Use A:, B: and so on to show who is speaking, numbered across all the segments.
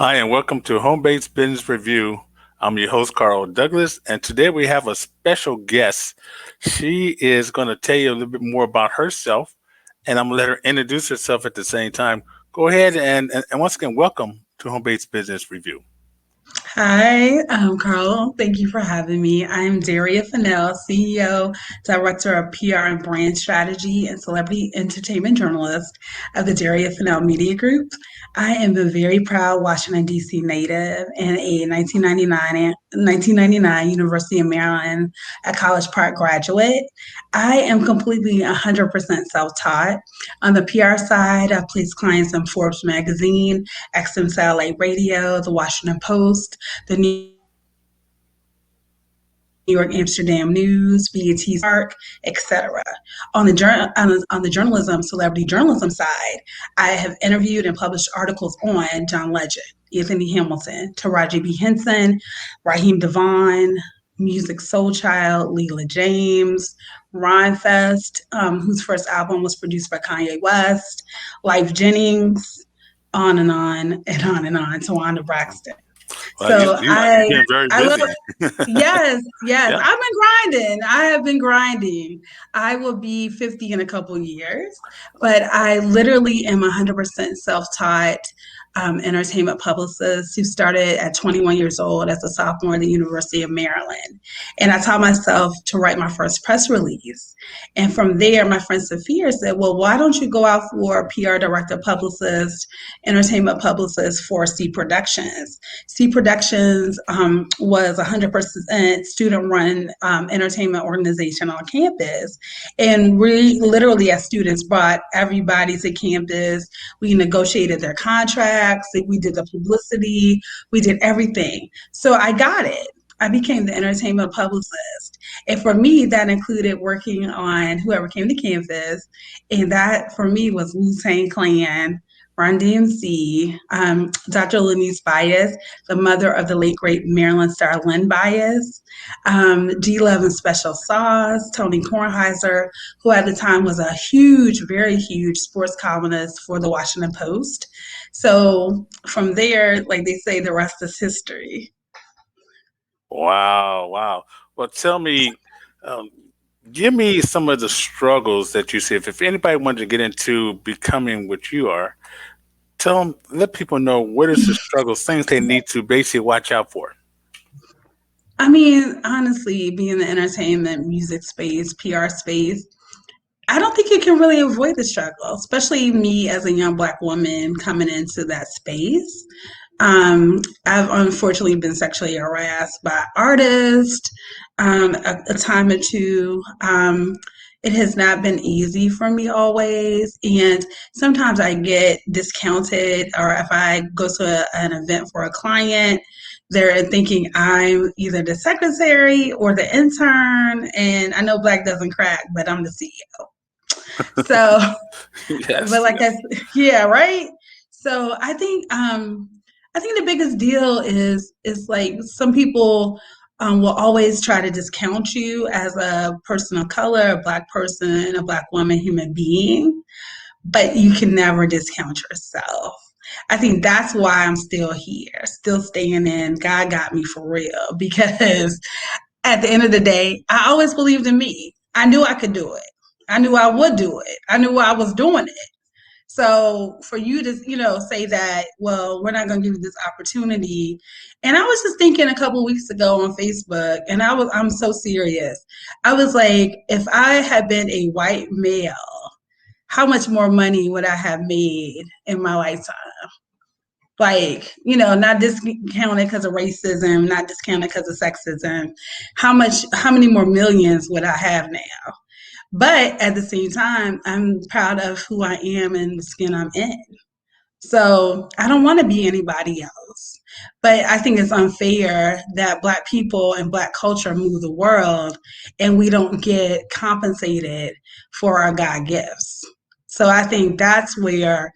A: Hi, and welcome to Home-Based Business Review. I'm your host, Carl Douglas, and today we have a special guest. She is going to tell you a little bit more about herself, and I'm going to let her introduce herself at the same time. Go ahead and once again, welcome to Home-Based Business Review.
B: Hi, Carl. Thank you for having me. I'm Daria Fennell, CEO, Director of PR and Brand Strategy and Celebrity Entertainment Journalist of the Daria Fennell Media Group. I am a very proud Washington, D.C. native and a 1999 University of Maryland at College Park graduate. I am completely 100% self-taught. On the PR side, I've placed clients in Forbes magazine, XM Satellite Radio, the Washington Post, the New York Amsterdam News, BET Park, etc. On the journalism, celebrity journalism side, I have interviewed and published articles on John Legend, Anthony Hamilton, Taraji B. Henson, Raheem Devon, Music Soul Child, Leela James, Ron Fest, whose first album was produced by Kanye West, Life Jennings, on and on and on and on, Tawanda Braxton.
A: Well,
B: So
A: you've been very
B: I love
A: busy.
B: yes.
A: Yeah.
B: I've been grinding. I have been grinding. I will be 50 in a couple years, but I literally am 100% self-taught entertainment publicist who started at 21 years old as a sophomore at the University of Maryland. And I taught myself to write my first press release. And from there, my friend Sophia said, well, why don't you go out for a PR director, publicist, entertainment publicist for C Productions? C Productions was 100% student-run entertainment organization on campus, and we literally, as students, brought everybody to campus. We negotiated their contracts. We did the publicity. We did everything. So I got it. I became the entertainment publicist. And for me, that included working on whoever came to campus. And that for me was Wu-Tang Clan, Run DMC, Dr. Lenise Bias, the mother of the late great Maryland star Lynn Bias, G Love and Special Sauce, Tony Kornheiser, who at the time was a huge, very huge sports columnist for the Washington Post. So from there, like they say, the rest is history.
A: Wow, wow. Well, tell me, um, give me some of the struggles that you see. If anybody wanted to get into becoming what you are, tell them, let people know what is the struggles, things they need to basically watch out for.
B: I mean, honestly, being in the entertainment, music space, PR space, I don't think you can really avoid the struggle, especially me as a young Black woman coming into that space. I've unfortunately been sexually harassed by artists a time or two. It has not been easy for me always. And sometimes I get discounted, or if I go to an event for a client, they're thinking I'm either the secretary or the intern. And I know Black doesn't crack, but I'm the CEO. So,
A: Yes,
B: but like
A: yes.
B: I, yeah, right. So I think the biggest deal is like some people will always try to discount you as a person of color, a Black person, a Black woman, human being, but you can never discount yourself. I think that's why I'm still here, still staying in. God got me for real because at the end of the day, I always believed in me. I knew I could do it. I knew I would do it. I knew I was doing it. So for you to, say that, well, we're not going to give you this opportunity. And I was just thinking a couple of weeks ago on Facebook, and I'm so serious. I was like, if I had been a white male, how much more money would I have made in my lifetime? Like, not discounted because of racism, not discounted because of sexism. How many more millions would I have now? But at the same time, I'm proud of who I am and the skin I'm in. So I don't want to be anybody else. But I think it's unfair that Black people and Black culture move the world and we don't get compensated for our God gifts. So I think that's where,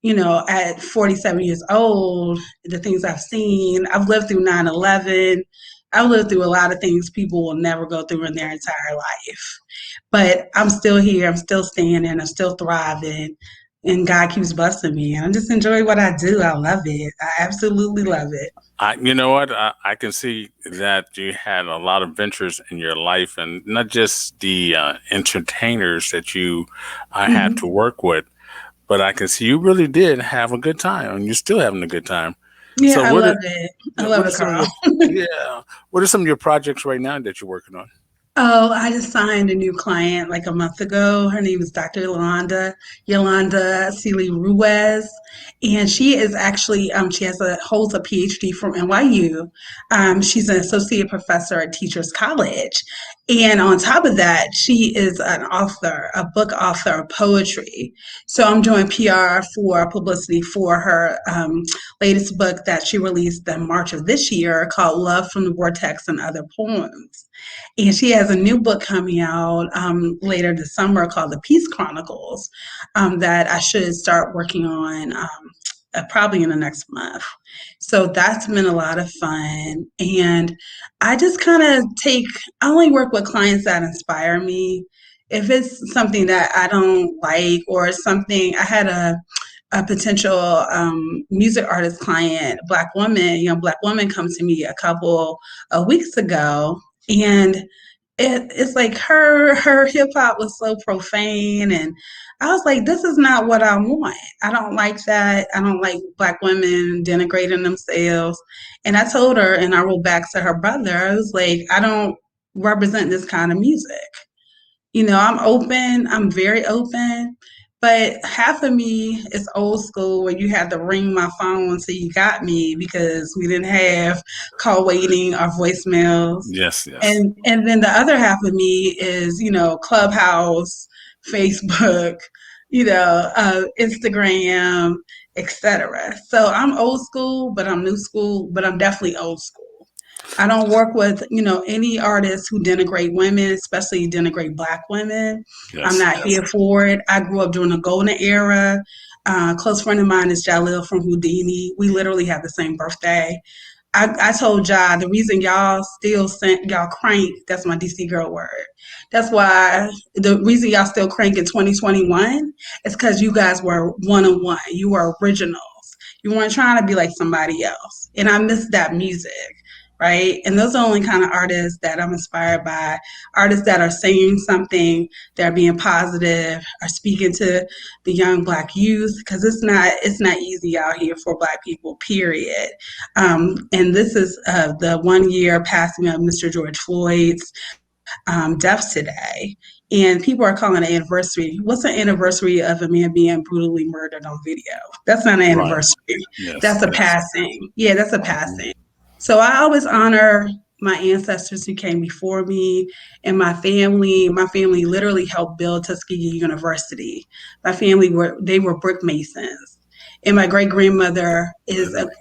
B: at 47 years old, the things I've seen, I've lived through 9/11. I've lived through a lot of things people will never go through in their entire life. But I'm still here. I'm still standing. I'm still thriving. and God keeps blessing me. And I just enjoy what I do. I love it. I absolutely love it.
A: You know what? I can see that you had a lot of ventures in your life, and not just the entertainers that you had to
B: Hmm.
A: work with, but I can see you really did have a good time, and you're still having a good time.
B: Yeah,
A: So,
B: I love it. I love
A: what are
B: it,
A: some of
B: Carl.
A: your yeah? What are some of your projects right now that you're working on?
B: Oh, I just signed a new client like a month ago. Her name is Dr. Yolanda Seeley Ruiz, and she is actually she has a holds a PhD from NYU. She's an associate professor at Teachers College, and on top of that, she is an author, a book author of poetry. So I'm doing PR for publicity for her latest book that she released in March of this year called "Love from the Vortex and Other Poems." And she has a new book coming out later this summer called The Peace Chronicles that I should start working on probably in the next month. So that's been a lot of fun. And I just kind of I only work with clients that inspire me. If it's something that I don't like or something, I had a potential music artist client, black woman, young black woman, come to me a couple of weeks ago, and it's like her hip hop was so profane, and I was like, this is not what I want. I don't like that. I don't like black women denigrating themselves. And I told her, and I wrote back to her brother, I was like, I don't represent this kind of music. I'm open, I'm very open, but half of me is old school where you had to ring my phone until you got me because we didn't have call waiting or voicemails.
A: Yes, yes,
B: And then the other half of me is, Clubhouse, Facebook, Instagram, etc. So I'm old school, but I'm new school, but I'm definitely old school. I don't work with, any artists who denigrate women, especially denigrate black women. I'm
A: yes.
B: not here for it. I grew up during the golden era. A close friend of mine is Jalil from Houdini. We literally have the same birthday. I told Ja the reason y'all still sent y'all crank, that's my DC girl word. That's why the reason y'all still crank in 2021 is because you guys were one on one. You were originals. You weren't trying to be like somebody else. And I miss that music, right? And those are the only kind of artists that I'm inspired by. Artists that are saying something, that are being positive, are speaking to the young black youth, because it's not easy out here for black people, period. And this is the 1 year passing of Mr. George Floyd's death today. And people are calling an anniversary. What's an anniversary of a man being brutally murdered on video? That's not an
A: Right.
B: anniversary.
A: Yes,
B: That's a
A: yes.
B: passing. Yeah, that's a passing. So I always honor my ancestors who came before me and my family. My family literally helped build Tuskegee University. My family were brick masons. And my great grandmother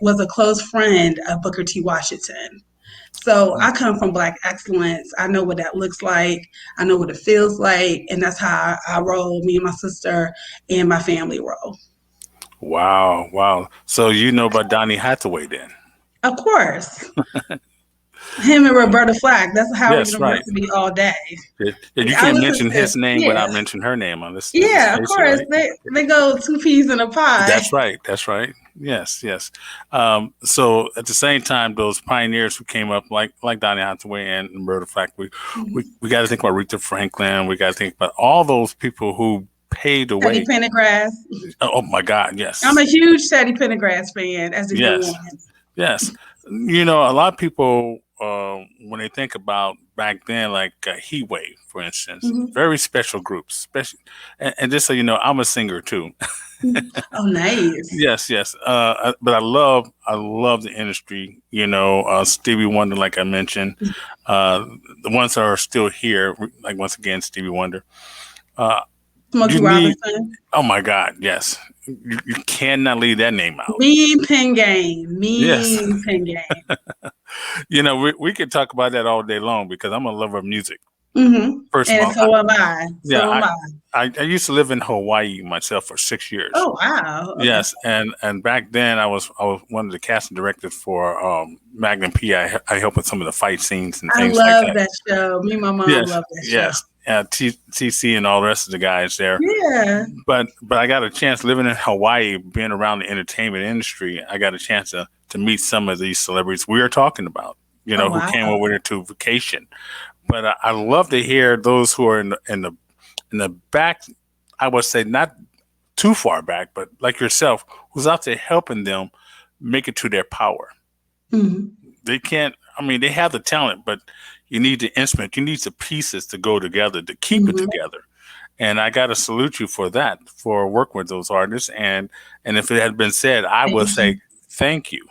B: was a close friend of Booker T. Washington. So I come from Black excellence. I know what that looks like. I know what it feels like, and that's how I roll. Me and my sister and my family roll.
A: Wow, wow. So you know about Donny Hathaway then?
B: Of course, him and Roberta Flack. That's Howard
A: Yes, right.
B: University all day.
A: Yeah, you
B: I
A: can't
B: listen
A: mention
B: to
A: his name
B: yeah,
A: without mentioning her name on this
B: yeah. Of
A: station,
B: course,
A: right?
B: they go two peas in a pie.
A: That's right. That's right. Yes, yes. So at the same time, those pioneers who came up, like Donny Hathaway and Roberta Flack, we got to think about Aretha Franklin. We got to think about all those people who paved the
B: Teddy
A: way.
B: Pendergrass.
A: Oh my God,
B: I'm
A: yes,
B: a huge Teddy Pendergrass fan, as is
A: yes,
B: everyone.
A: yes. You know, a lot of people when they think about back then, like Heat Wave, for instance,
B: Mhm.
A: very special groups. Special, and just so you know, I'm a singer too.
B: Oh, nice.
A: Yes, yes. But I love the industry. You know, Stevie Wonder, like I mentioned, uh, the ones that are still here, like once again, Stevie Wonder. Uh, you
B: Smokey
A: need,
B: Robinson.
A: oh my God, yes. You cannot leave that name out.
B: Mean pen game.
A: Yes.
B: Mean pen game.
A: You know, we could talk about that all day long because I'm a lover of music. First of
B: And
A: all,
B: so am I.
A: yeah,
B: So am I.
A: I used to live in Hawaii myself for 6 years.
B: Oh wow. Okay.
A: Yes, and back then I was one of the casting directors for Magnum PI. I helped with some of the fight scenes and
B: I
A: things like
B: love
A: that.
B: that show. Me and my mom
A: Yes,
B: love that show.
A: yes, TC and all the rest of the guys there.
B: Yeah.
A: But I got a chance living in Hawaii, being around the entertainment industry. I got a chance to meet some of these celebrities we are talking about,
B: Oh,
A: who
B: wow.
A: came over here to vacation. But I love to hear those who are in the back. I would say not too far back, but like yourself, who's out there helping them make it to their power.
B: Mhm.
A: They can't. I mean, they have the talent, but you need the instrument. You need the pieces to go together to keep it
B: Mhm.
A: together. And I got to salute you for that, for working with those artists. And if it had been said, I would
B: Thank
A: say
B: you.
A: thank you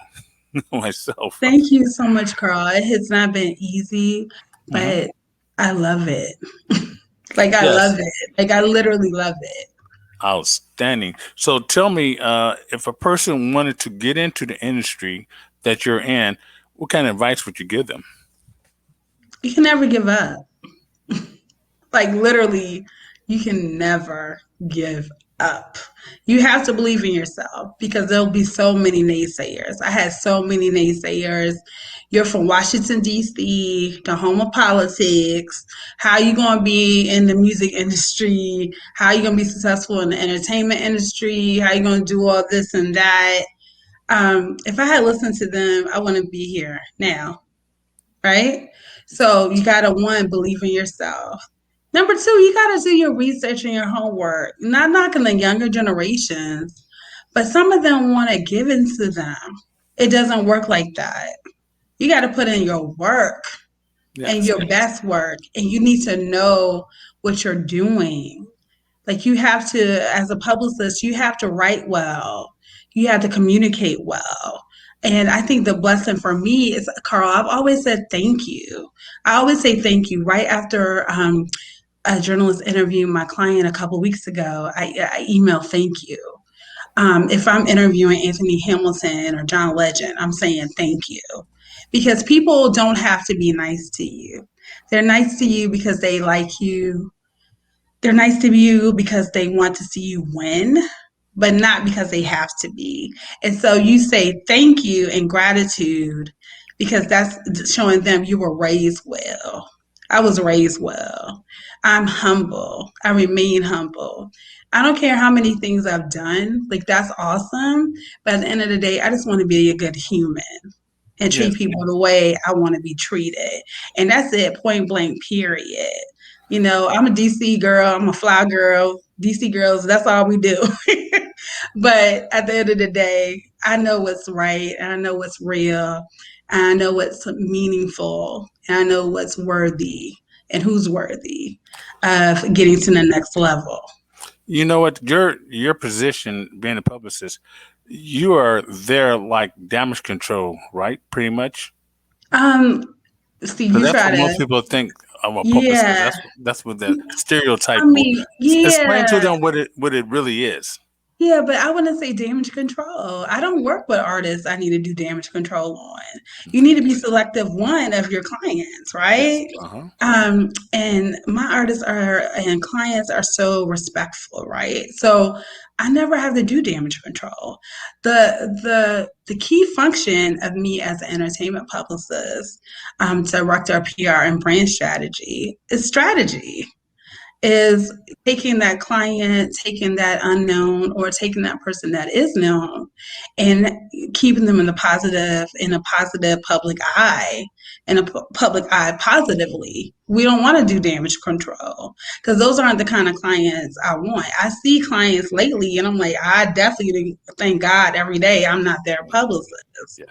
A: myself.
B: Thank you so much, Carl. It has not been easy,
A: Hmm.
B: but I love it. Like, I love
A: Yes,
B: it. Like, I literally love it.
A: outstanding. So tell me, if a person wanted to get into the industry that you're in, what kind of advice would you give them?
B: You can never give up. Like, literally, you can never give up. You have to believe in yourself because there'll be so many naysayers. I had so many naysayers. You're from Washington, D.C., the home of politics. How you going to be in the music industry? How you going to be successful in the entertainment industry? How you going to do all this and that? If I had listened to them, I wouldn't be here now, right? So you gotta one, believe in yourself. Number two, you gotta do your research and your homework. Not knocking the younger generations, but some of them want it given to them. It doesn't work like that. You gotta put in your work and
A: Yes.
B: your best work, and you need to know what you're doing. Like you have to, as a publicist, you have to write well. You have to communicate well. And I think the blessing for me is, Carl, I've always said thank you. I always say thank you. Right after a journalist interviewed my client a couple weeks ago, I email thank you. If I'm interviewing Anthony Hamilton or John Legend, I'm saying thank you. Because people don't have to be nice to you. They're nice to you because they like you, they're nice to you because they want to see you win, but not because they have to be. And so you say thank you and gratitude because that's showing them you were raised well. I was raised well. I'm humble. I remain humble. I don't care how many things I've done. Like, that's awesome. But at the end of the day, I just want to be a good human and treat
A: Yes.
B: people the way I want to be treated. And that's it, point blank, period. You know, I'm a DC girl, I'm a fly girl. DC girls, that's all we do. But at the end of the day, I know what's right, and I know what's real, and I know what's meaningful, and I know what's worthy and who's worthy of getting to the next level.
A: You know what? Your position being a publicist, you are there like damage control, right? Pretty much.
B: Um, See,
A: Because
B: you
A: that's
B: try
A: what most
B: to,
A: people think of a publicist.
B: yeah.
A: That's what the stereotype.
B: I mean,
A: Explain to
B: yeah.
A: them what it really is.
B: Yeah, but I wouldn't say damage control. I don't work with artists I need to do damage control on. You need to be selective one of your clients,
A: Yes.
B: right?
A: Uh huh.
B: And my artists are and clients are so respectful, right? So I never have to do damage control. The key function of me as an entertainment publicist, director of PR and brand strategy is strategy, is taking that client, taking that unknown, or taking that person that is known and keeping them in a positive public eye, in a public eye positively. We don't want to do damage control because those aren't the kind of clients I want. I see clients lately and I'm like, I definitely thank God every day I'm not their publicist.
A: Yes.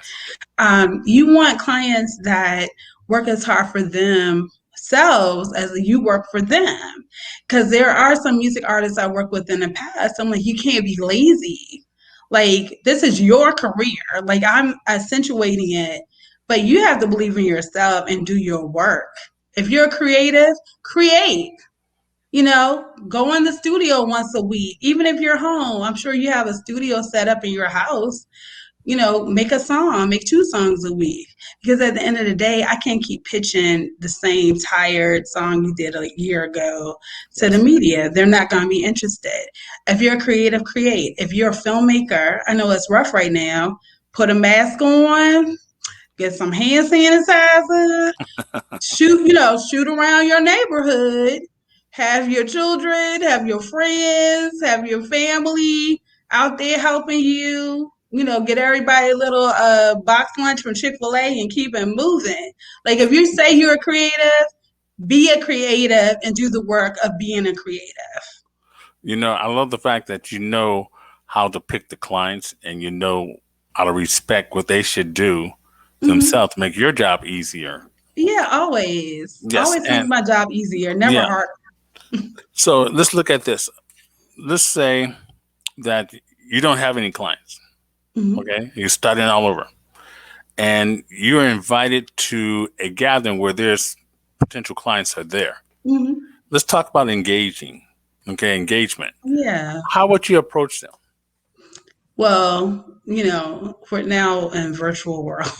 B: You want clients that work as hard for themselves as you work for them. Because there are some music artists I worked with in the past. I'm like, you can't be lazy. Like, this is your career. Like, I'm accentuating it, but you have to believe in yourself and do your work. If you're creative, create. You know, go in the studio once a week. Even if you're home, I'm sure you have a studio set up in your house. You know, make a song, make two songs a week. Because at the end of the day, I can't keep pitching the same tired song you did a year ago to the
A: Yes.
B: media. They're not going to be interested. If you're a creative, create. If you're a filmmaker, I know it's rough right now. Put a mask on, get some hand sanitizer, shoot around your neighborhood, have your children, have your friends, have your family out there helping you. Get everybody a little box lunch from Chick-fil-A and keep it moving. Like if you say you're a creative, be a creative and do the work of being a creative.
A: I love the fact that you know how to pick the clients and you know how to respect what they should do
B: Hmm.
A: themselves to make your job easier.
B: Yeah, always.
A: Yes,
B: Always make
A: and
B: my job easier, never
A: yeah.
B: harder.
A: So let's look at this. Let's say that you don't have any clients.
B: Hmm.
A: Okay, you're starting all over, and you're invited to a gathering where there's potential clients are there.
B: Hmm.
A: Let's talk about engaging. Okay, engagement.
B: Yeah.
A: How would you approach them?
B: Well, we're now in virtual world.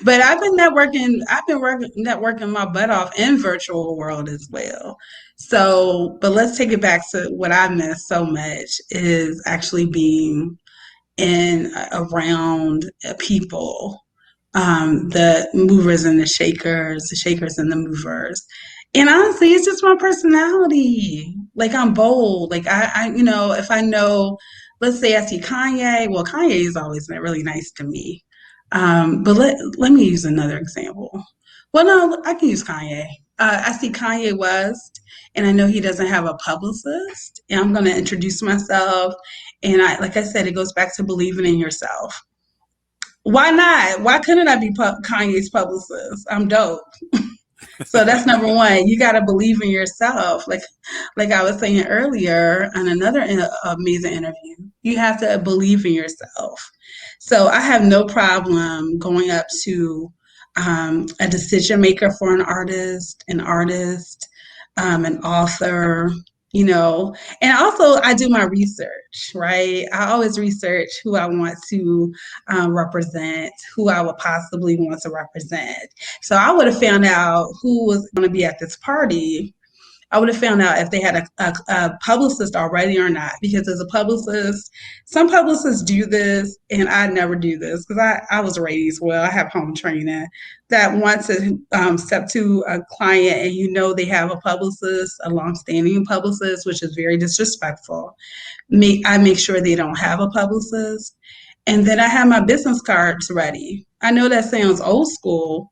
B: But I've been networking my butt off in virtual world as well. So, but let's take it back to what I miss so much is actually being in around people, the movers and the shakers and the movers. And honestly, it's just my personality. Like I'm bold. Like if I know, let's say I see Kanye. Well, Kanye has always been really nice to me. But let me use another example. Well, no, I can use Kanye. I see Kanye West, and I know he doesn't have a publicist. And I'm going to introduce myself, and like I said, it goes back to believing in yourself. Why not? Why couldn't I be Kanye's publicist? I'm dope. So that's number one. You got to believe in yourself. Like I was saying earlier on another amazing interview, you have to believe in yourself. So I have no problem going up to a decision maker for an author, you know, and also I do my research, right? I always research who I want to represent, who I would possibly want to represent. So I would have found out who was going to be at this party. I would have found out if they had a publicist already or not. Because as a publicist, some publicists do this, and I never do this because I was raised well. I have home training that wants to step to a client and they have a publicist, a longstanding publicist, which is very disrespectful. I make sure they don't have a publicist. And then I have my business cards ready. I know that sounds old school,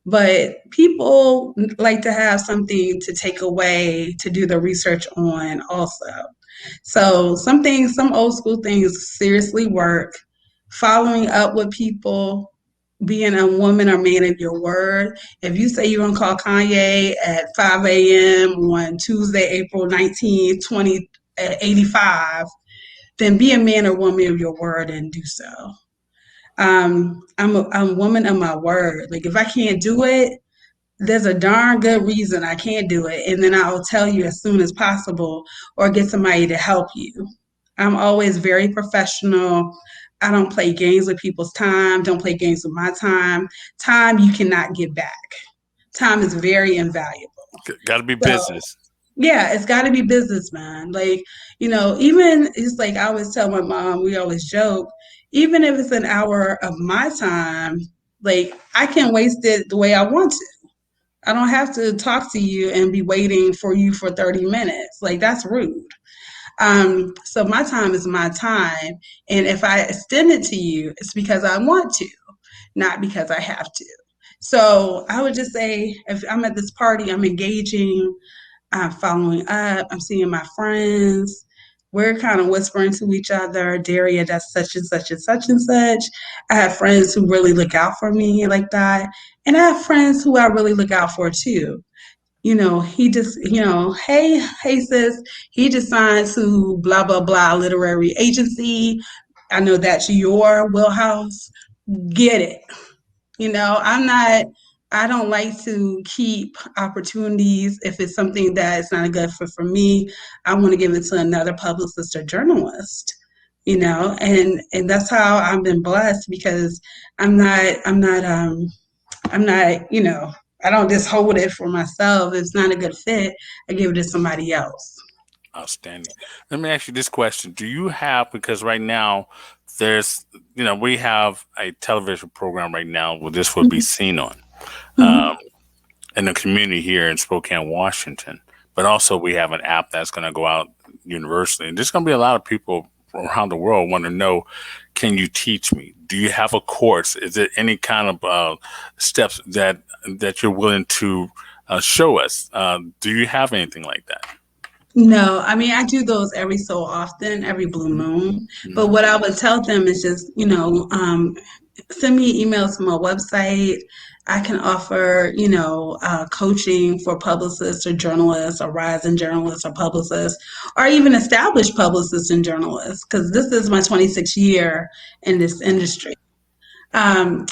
B: but people like to have something to take away to do the research on also. So some old school things seriously work. Following up with people, being a woman or man of your word. If you say you're going to call Kanye at 5 a.m. on Tuesday, April 19th, 2085, then be a man or woman of your word and do so. I'm a woman of my word. Like if I can't do it, there's a darn good reason I can't do it. And then I'll tell you as soon as possible or get somebody to help you. I'm always very professional. I don't play games with people's time, don't play games with my time. Time you cannot get back. Time is very invaluable.
A: Got to be
B: So
A: business.
B: yeah, it's got to be business, man. Like, even it's like I always tell my mom, we always joke, even if it's an hour of my time, like I can waste it the way I want to. I don't have to talk to you and be waiting for you for 30 minutes. Like, that's rude. So my time is my time. And if I extend it to you, it's because I want to, not because I have to. So I would just say if I'm at this party, I'm engaging, I'm following up. I'm seeing my friends. We're kind of whispering to each other. Daria does such and such and such and such. I have friends who really look out for me like that. And I have friends who I really look out for too. He just, hey sis, he just signed to blah, blah, blah literary agency. I know that's your wheelhouse. Get it. I don't like to keep opportunities if it's something that is not a good fit for me. I want to give it to another publicist or journalist, and that's how I've been blessed because I'm not, I'm not, I'm not, I don't just hold it for myself. If it's not a good fit, I give it to somebody else.
A: Outstanding. Let me ask you this question. Do you have, because right now there's, we have a television program right now where this will be
B: Mhm.
A: seen on
B: Mhm.
A: um, in the community here in Spokane, Washington. but also we have an app that's going to go out universally. And there's going to be a lot of people around the world want to know, can you teach me? Do you have a course? Is there any kind of steps that you're willing to show us? Do you have anything like that?
B: No, I mean, I do those every so often, every blue moon. But
A: Mhm.
B: what I would tell them is just, send me emails to my website. I can offer, coaching for publicists or journalists or rising journalists or publicists or even established publicists and journalists because this is my 26th year in this industry. And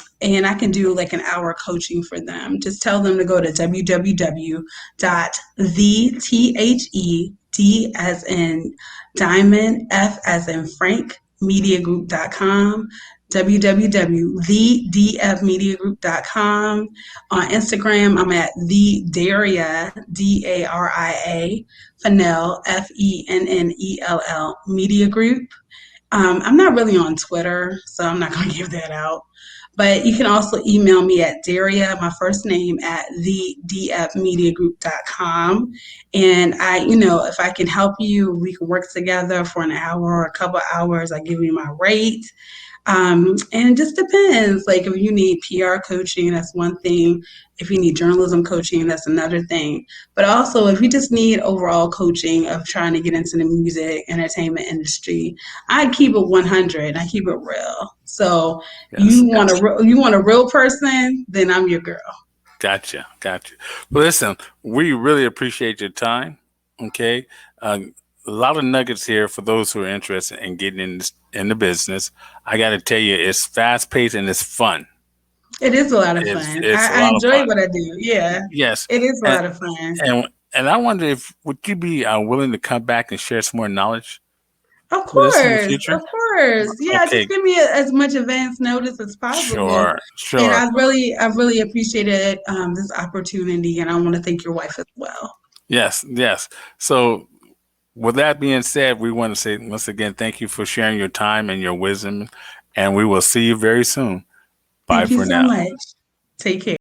B: I can do like an hour coaching for them. Just tell them to go to www.thethed as in diamond, F as in Frank, mediagroup.com, www.thedfmediagroup.com. On Instagram, I'm at the Daria, Daria, Fennell, Fennell, Media Group. I'm not really on Twitter, so I'm not going to give that out. But you can also email me at Daria, my first name, at thedfmediagroup.com. And if I can help you, we can work together for an hour or a couple hours. I give you my rate. And it just depends. Like if you need PR coaching, that's one thing. If you need journalism coaching, that's another thing. But also, if you just need overall coaching of trying to get into the music entertainment industry, I keep it 100. I keep it real. So
A: Yes.
B: you want a real person, then I'm your girl.
A: Gotcha. Well, listen, we really appreciate your time. Okay. A lot of nuggets here for those who are interested in getting in the business. I got to tell you, it's fast paced and it's fun.
B: It is a lot of
A: It's
B: fun.
A: it's a
B: I
A: lot of
B: enjoy
A: fun.
B: what I do. Yeah,
A: Yes,
B: it is a
A: and
B: lot of fun.
A: and I wonder if would you be willing to come back and share some more knowledge
B: Of
A: with us in the
B: course,
A: future?
B: of course. Yeah, just
A: Okay,
B: give me as much advance notice as possible. And
A: sure.
B: I really appreciated this opportunity, and I want to thank your wife as well.
A: Yes. So, with that being said, we want to say once again, thank you for sharing your time and your wisdom, and we will see you very soon. Bye
B: Thank you
A: for
B: so
A: now.
B: much. Take care.